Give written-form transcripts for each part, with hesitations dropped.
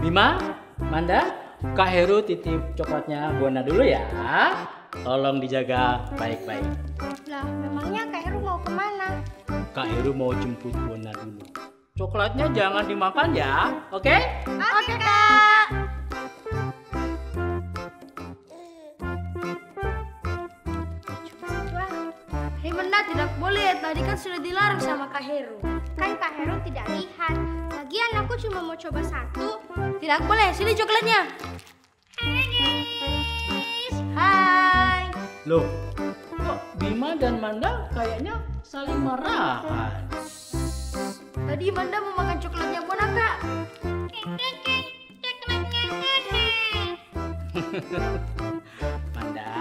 Bima, Manda, Kak Heru titip coklatnya Buana dulu ya. Tolong dijaga baik-baik. Lah, memangnya Kak Heru mau kemana? Kak Heru mau jemput Buana dulu. Coklatnya jangan dimakan ya, oke? Oke, Kak. Hei Manda, tidak boleh. Tadi kan sudah dilarang sama Kak Heru. Kan Kak Heru tidak lihat. Lagian aku cuma mau coba satu. Tidak boleh, sini coklatnya. Hai guys. Hai. Loh, kok Bima dan Manda kayaknya saling marahan? Tadi Manda mau makan coklatnya Buana, Kak. Manda,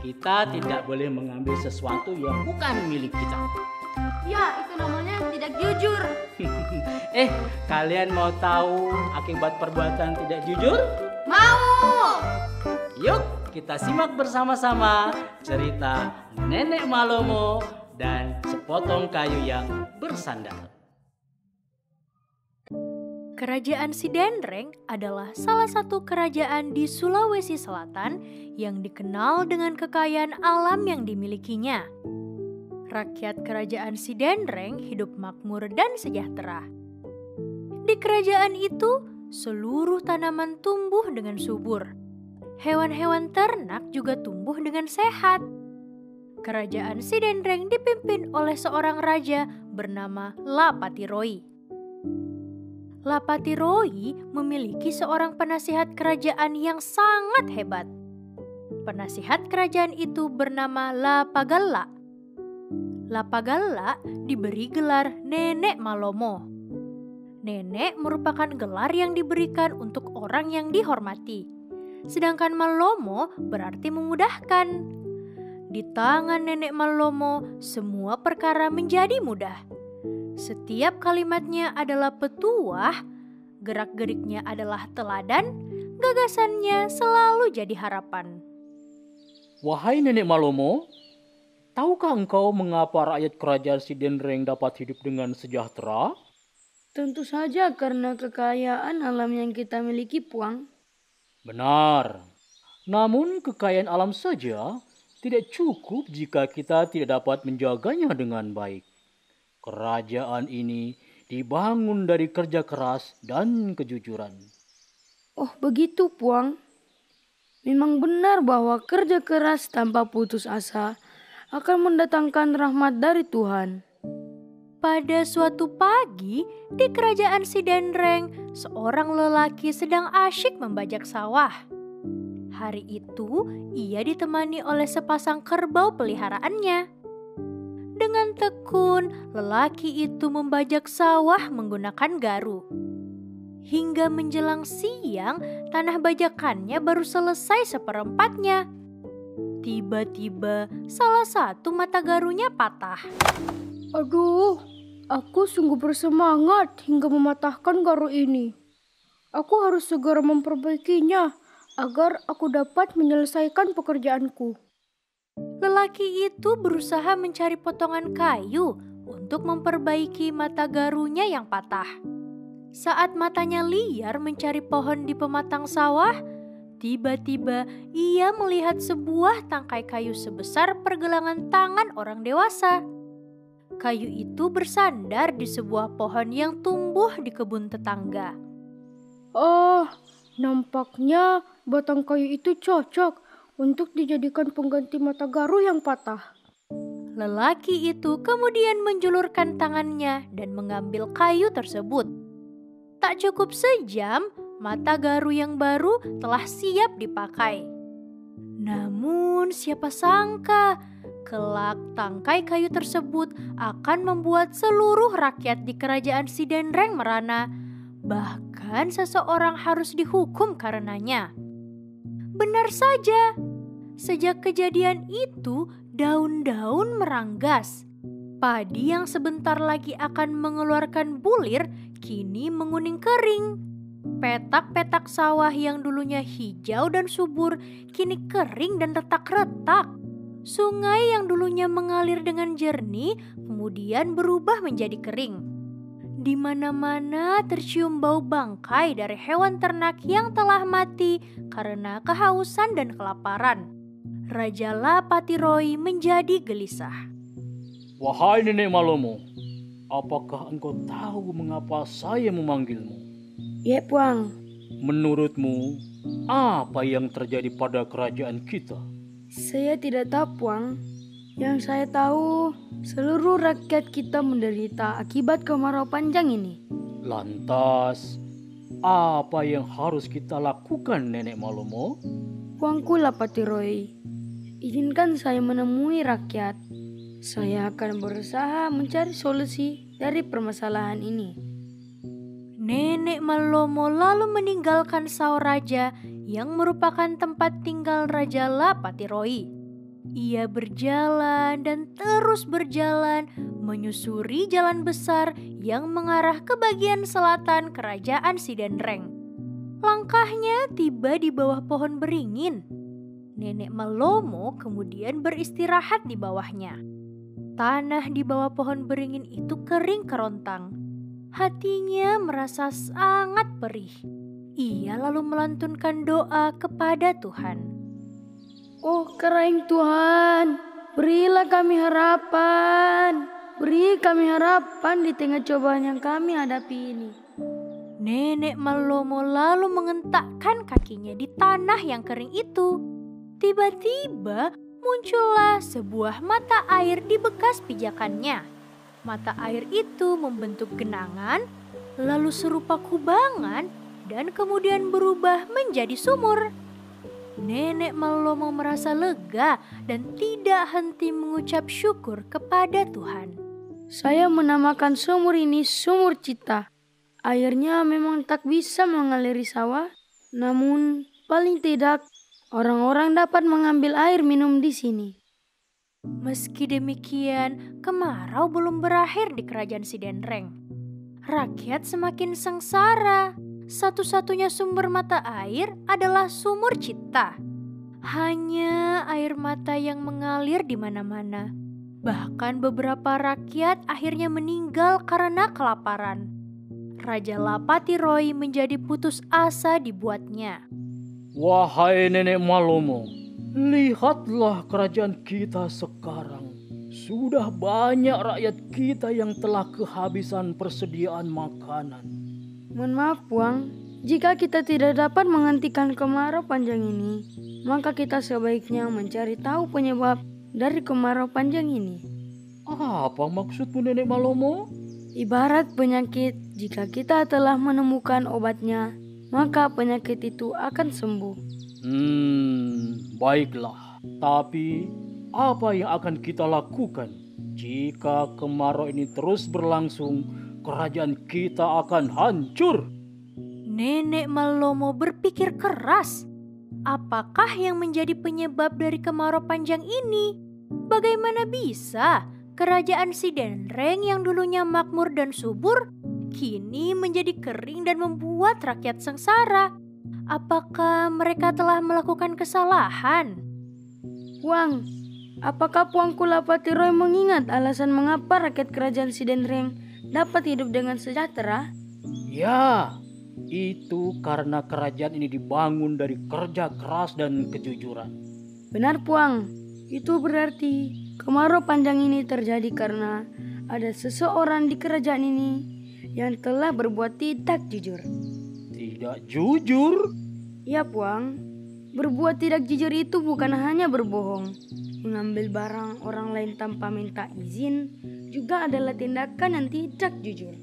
kita tidak boleh mengambil sesuatu yang bukan milik kita. Ya, itu namanya tidak jujur. Kalian mau tahu akibat perbuatan tidak jujur? Mau. Yuk, kita simak bersama-sama cerita Nenek Malomo dan sepotong kayu yang bersandar. Kerajaan Sidenreng adalah salah satu kerajaan di Sulawesi Selatan yang dikenal dengan kekayaan alam yang dimilikinya. Rakyat kerajaan Sidenreng hidup makmur dan sejahtera. Di kerajaan itu, seluruh tanaman tumbuh dengan subur. Hewan-hewan ternak juga tumbuh dengan sehat. Kerajaan Sidenreng dipimpin oleh seorang raja bernama Lapatiroi. Lapatiroi memiliki seorang penasihat kerajaan yang sangat hebat. Penasihat kerajaan itu bernama Lapagalla. Lapagalla diberi gelar Nenek Malomo. Nenek merupakan gelar yang diberikan untuk orang yang dihormati. Sedangkan Malomo berarti memudahkan. Di tangan Nenek Malomo, semua perkara menjadi mudah. Setiap kalimatnya adalah petuah, gerak-geriknya adalah teladan, gagasannya selalu jadi harapan. Wahai Nenek Malomo, tahukah engkau mengapa rakyat kerajaan Sidenreng dapat hidup dengan sejahtera? Tentu saja karena kekayaan alam yang kita miliki, Puang. Benar. Namun kekayaan alam saja tidak cukup jika kita tidak dapat menjaganya dengan baik. Kerajaan ini dibangun dari kerja keras dan kejujuran. Oh begitu, Puang. Memang benar bahwa kerja keras tanpa putus asa akan mendatangkan rahmat dari Tuhan. Pada suatu pagi, di kerajaan Sidenreng, seorang lelaki sedang asyik membajak sawah. Hari itu, ia ditemani oleh sepasang kerbau peliharaannya. Dengan tekun, lelaki itu membajak sawah menggunakan garu. Hingga menjelang siang, tanah bajakannya baru selesai seperempatnya. Tiba-tiba, salah satu mata garunya patah. Aduh, aku sungguh bersemangat hingga mematahkan garu ini. Aku harus segera memperbaikinya agar aku dapat menyelesaikan pekerjaanku. Lelaki itu berusaha mencari potongan kayu untuk memperbaiki mata garunya yang patah. Saat matanya liar mencari pohon di pematang sawah, tiba-tiba ia melihat sebuah tangkai kayu sebesar pergelangan tangan orang dewasa. Kayu itu bersandar di sebuah pohon yang tumbuh di kebun tetangga. Oh, nampaknya batang kayu itu cocok untuk dijadikan pengganti mata garu yang patah. Lelaki itu kemudian menjulurkan tangannya dan mengambil kayu tersebut. Tak cukup sejam, mata garu yang baru telah siap dipakai. Namun siapa sangka, kelak tangkai kayu tersebut akan membuat seluruh rakyat di kerajaan Sidenreng merana. Bahkan seseorang harus dihukum karenanya. Benar saja. Sejak kejadian itu, daun-daun meranggas. Padi yang sebentar lagi akan mengeluarkan bulir, kini menguning kering. Petak-petak sawah yang dulunya hijau dan subur, kini kering dan retak-retak. Sungai yang dulunya mengalir dengan jernih, kemudian berubah menjadi kering. Di mana-mana tercium bau bangkai dari hewan ternak yang telah mati karena kehausan dan kelaparan. Raja Lapatiroi menjadi gelisah. Wahai Nenek Malomo, apakah engkau tahu mengapa saya memanggilmu? Ya, Puang. Menurutmu, apa yang terjadi pada kerajaan kita? Saya tidak tahu, Puang. Yang saya tahu, seluruh rakyat kita menderita akibat kemarau panjang ini. Lantas, apa yang harus kita lakukan, Nenek Malomo? Puangku Lapatiroi, izinkan saya menemui rakyat. Saya akan berusaha mencari solusi dari permasalahan ini. Nenek Malomo lalu meninggalkan Sao Raja yang merupakan tempat tinggal Raja Lapatiroi. Ia berjalan dan terus berjalan menyusuri jalan besar yang mengarah ke bagian selatan kerajaan Sidenreng. Langkahnya tiba di bawah pohon beringin. Nenek Malomo kemudian beristirahat di bawahnya. Tanah di bawah pohon beringin itu kering kerontang. Hatinya merasa sangat perih. Ia lalu melantunkan doa kepada Tuhan. Oh keraing Tuhan, berilah kami harapan. Beri kami harapan di tengah cobaan yang kami hadapi ini. Nenek Malomo lalu mengentakkan kakinya di tanah yang kering itu. Tiba-tiba muncullah sebuah mata air di bekas pijakannya. Mata air itu membentuk genangan, lalu serupa kubangan, dan kemudian berubah menjadi sumur. Nenek Malomo merasa lega dan tidak henti mengucap syukur kepada Tuhan. Saya menamakan sumur ini Sumur Cita. Airnya memang tak bisa mengaliri sawah, namun paling tidak orang-orang dapat mengambil air minum di sini. Meski demikian, kemarau belum berakhir di kerajaan Sidenreng. Rakyat semakin sengsara. Satu-satunya sumber mata air adalah Sumur Cita. Hanya air mata yang mengalir di mana-mana. Bahkan beberapa rakyat akhirnya meninggal karena kelaparan. Raja Lapatiroi menjadi putus asa dibuatnya. Wahai Nenek Malomo, lihatlah kerajaan kita sekarang. Sudah banyak rakyat kita yang telah kehabisan persediaan makanan. Mohon maaf, Puang. Jika kita tidak dapat menghentikan kemarau panjang ini, maka kita sebaiknya mencari tahu penyebab dari kemarau panjang ini. Apa maksudmu, Nenek Malomo? Ibarat penyakit, jika kita telah menemukan obatnya, maka penyakit itu akan sembuh. Baiklah. Tapi apa yang akan kita lakukan jika kemarau ini terus berlangsung? Kerajaan kita akan hancur. Nenek Malomo berpikir keras. Apakah yang menjadi penyebab dari kemarau panjang ini? Bagaimana bisa kerajaan Sidenreng yang dulunya makmur dan subur kini menjadi kering dan membuat rakyat sengsara? Apakah mereka telah melakukan kesalahan? Puang, apakah Puangku Lapatiroi mengingat alasan mengapa rakyat kerajaan Sidenreng dapat hidup dengan sejahtera? Ya, itu karena kerajaan ini dibangun dari kerja keras dan kejujuran. Benar, Puang. Itu berarti kemarau panjang ini terjadi karena ada seseorang di kerajaan ini yang telah berbuat tidak jujur. Tidak jujur? Ya, Puang. Berbuat tidak jujur itu bukan hanya berbohong. Mengambil barang orang lain tanpa minta izin juga adalah tindakan yang tidak jujur.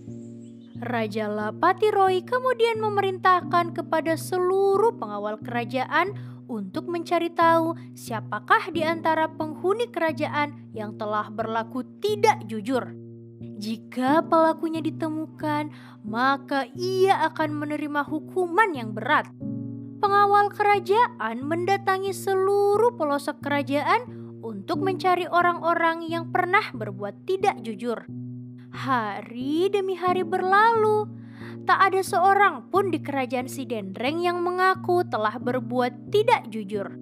Raja Lapatiroi kemudian memerintahkan kepada seluruh pengawal kerajaan untuk mencari tahu siapakah di antara penghuni kerajaan yang telah berlaku tidak jujur. Jika pelakunya ditemukan, maka ia akan menerima hukuman yang berat. Pengawal kerajaan mendatangi seluruh pelosok kerajaan untuk mencari orang-orang yang pernah berbuat tidak jujur. Hari demi hari berlalu, tak ada seorang pun di kerajaan Sidenreng yang mengaku telah berbuat tidak jujur.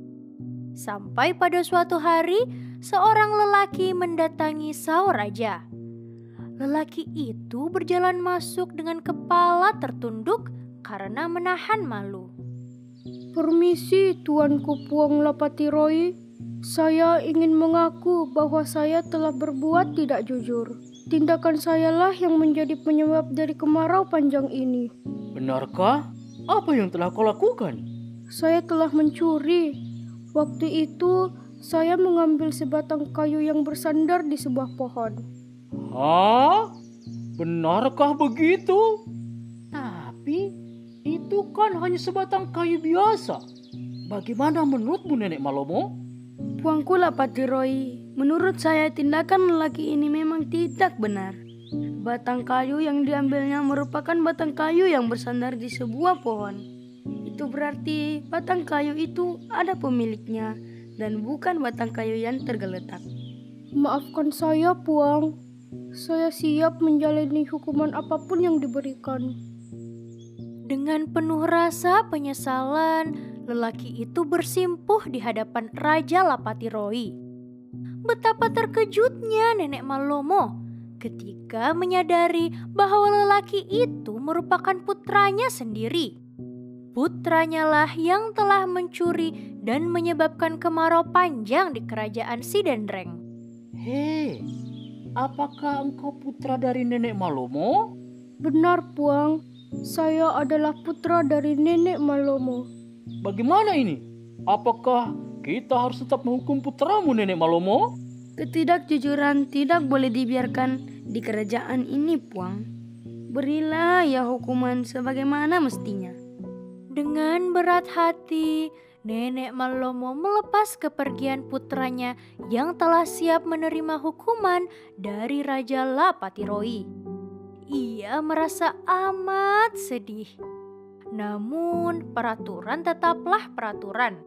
Sampai pada suatu hari, seorang lelaki mendatangi Sao Raja. Lelaki itu berjalan masuk dengan kepala tertunduk karena menahan malu. Permisi Tuanku Puang Lapatiroi, saya ingin mengaku bahwa saya telah berbuat tidak jujur. Tindakan sayalah yang menjadi penyebab dari kemarau panjang ini. Benarkah? Apa yang telah kau lakukan? Saya telah mencuri. Waktu itu saya mengambil sebatang kayu yang bersandar di sebuah pohon. Hah? Benarkah begitu? Tapi itu kan hanya sebatang kayu biasa. Bagaimana menurutmu Nenek Malomo? Puangku Lapatiroi, menurut saya tindakan lelaki ini memang tidak benar. Batang kayu yang diambilnya merupakan batang kayu yang bersandar di sebuah pohon. Itu berarti batang kayu itu ada pemiliknya dan bukan batang kayu yang tergeletak. Maafkan saya, Puang. Saya siap menjalani hukuman apapun yang diberikan. Dengan penuh rasa penyesalan, lelaki itu bersimpuh di hadapan Raja Lapatiroi. Betapa terkejutnya Nenek Malomo ketika menyadari bahwa lelaki itu merupakan putranya sendiri. Putranya lah yang telah mencuri dan menyebabkan kemarau panjang di kerajaan Sidendreng. Hei, apakah engkau putra dari Nenek Malomo? Benar, Puang. Saya adalah putra dari Nenek Malomo. Bagaimana ini? Apakah kita harus tetap menghukum putramu Nenek Malomo? Ketidakjujuran tidak boleh dibiarkan di kerajaan ini, Puang. Berilah ya hukuman sebagaimana mestinya. Dengan berat hati, Nenek Malomo melepas kepergian putranya yang telah siap menerima hukuman dari Raja Lapatiroi. Ia merasa amat sedih. Namun peraturan tetaplah peraturan.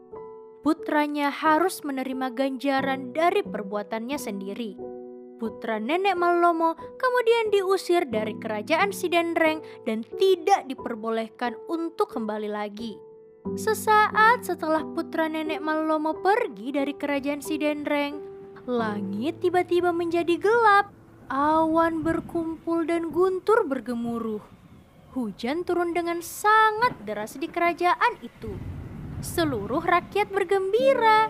Putranya harus menerima ganjaran dari perbuatannya sendiri. Putra Nenek Malomo kemudian diusir dari kerajaan Sidendreng dan tidak diperbolehkan untuk kembali lagi. Sesaat setelah putra Nenek Malomo pergi dari kerajaan Sidendreng, langit tiba-tiba menjadi gelap. Awan berkumpul dan guntur bergemuruh. Hujan turun dengan sangat deras di kerajaan itu. Seluruh rakyat bergembira.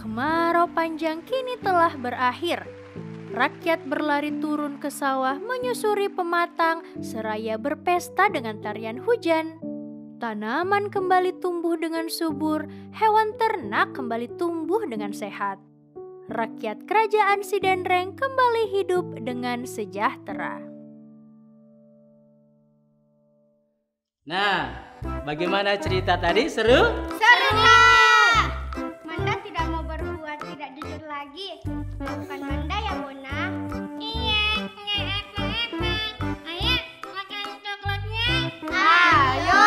Kemarau panjang kini telah berakhir. Rakyat berlari turun ke sawah menyusuri pematang seraya berpesta dengan tarian hujan. Tanaman kembali tumbuh dengan subur, hewan ternak kembali tumbuh dengan sehat. Rakyat kerajaan Sidendreng kembali hidup dengan sejahtera. Nah, bagaimana cerita tadi? Seru? Seru Kak! Manda tidak mau berbuat tidak jujur lagi. Bukan Manda ya, Bona? Iya. Ayo, makan coklatnya. Ayo.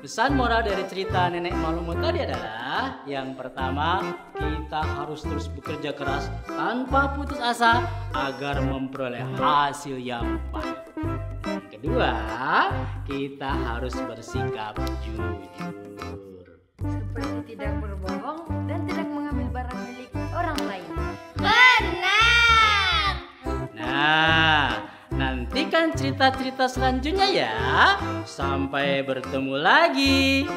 Pesan moral dari cerita Nenek Malomo tadi adalah yang pertama, kita harus terus bekerja keras tanpa putus asa agar memperoleh hasil yang baik. Yang kedua, kita harus bersikap jujur. Seperti tidak berbohong dan tidak mengambil barang milik orang lain. Benar. Nah, nantikan cerita-cerita selanjutnya ya. Sampai bertemu lagi.